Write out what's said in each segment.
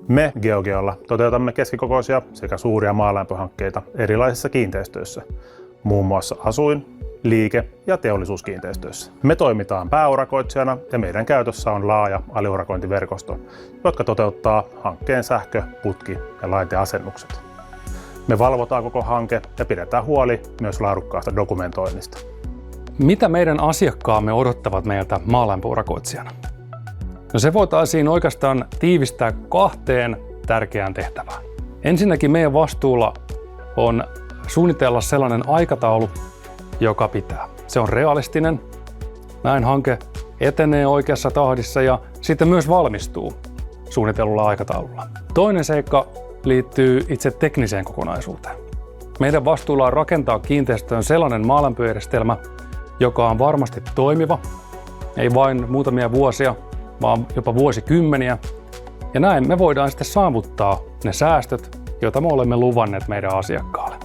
Me GeoGeolla toteutamme keskikokoisia sekä suuria maalämpöhankkeita erilaisissa kiinteistöissä, muun muassa asuin-, liike- ja teollisuuskiinteistöissä. Me toimitaan pääurakoitsijana ja meidän käytössä on laaja aliurakointiverkosto, jotka toteuttaa hankkeen sähkö-, putki- ja laiteasennukset. Me valvotaan koko hanke ja pidetään huoli myös laadukkaasta dokumentoinnista. Mitä meidän asiakkaamme odottavat meiltä maalämpöurakoitsijana? No se voitaisiin oikeastaan tiivistää 2 tärkeään tehtävään. Ensinnäkin meidän vastuulla on suunnitella sellainen aikataulu, joka pitää. Se on realistinen, näin hanke etenee oikeassa tahdissa ja sitten myös valmistuu suunnitellulla aikataululla. Toinen seikka liittyy itse tekniseen kokonaisuuteen. Meidän vastuulla on rakentaa kiinteistöön sellainen maalämpöjärjestelmä, joka on varmasti toimiva, ei vain muutamia vuosia, vaan jopa vuosikymmeniä. Ja näin me voidaan sitten saavuttaa ne säästöt, joita me olemme luvanneet meidän asiakkaalle.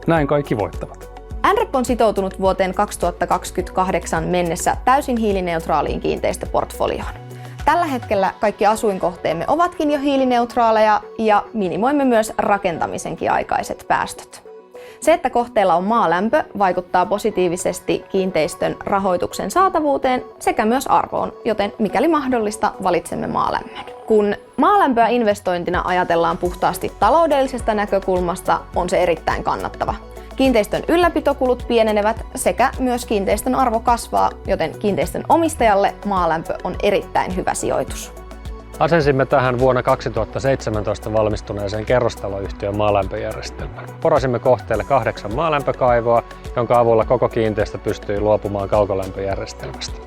Näin kaikki voittavat. NREP on sitoutunut vuoteen 2028 mennessä täysin hiilineutraaliin kiinteistöportfolioon. Tällä hetkellä kaikki asuinkohteemme ovatkin jo hiilineutraaleja ja minimoimme myös rakentamisenkin aikaiset päästöt. Se, että kohteella on maalämpö, vaikuttaa positiivisesti kiinteistön rahoituksen saatavuuteen sekä myös arvoon, joten mikäli mahdollista, valitsemme maalämmön. Kun maalämpöä investointina ajatellaan puhtaasti taloudellisesta näkökulmasta, on se erittäin kannattava. Kiinteistön ylläpitokulut pienenevät sekä myös kiinteistön arvo kasvaa, joten kiinteistön omistajalle maalämpö on erittäin hyvä sijoitus. Asensimme tähän vuonna 2017 valmistuneeseen kerrostaloyhtiön maalämpöjärjestelmän. Porasimme kohteelle 8 maalämpökaivoa, jonka avulla koko kiinteistö pystyi luopumaan kaukolämpöjärjestelmästä.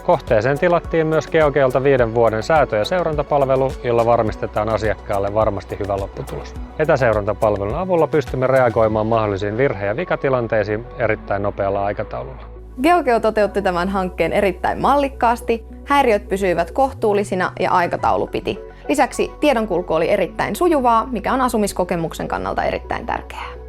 Kohteeseen tilattiin myös GeoGeolta 5 vuoden säätö- ja seurantapalvelu, jolla varmistetaan asiakkaalle varmasti hyvä lopputulos. Etäseurantapalvelun avulla pystymme reagoimaan mahdollisiin virhe- ja vikatilanteisiin erittäin nopealla aikataululla. GeoGeo toteutti tämän hankkeen erittäin mallikkaasti, häiriöt pysyivät kohtuullisina ja aikataulu piti. Lisäksi tiedonkulku oli erittäin sujuvaa, mikä on asumiskokemuksen kannalta erittäin tärkeää.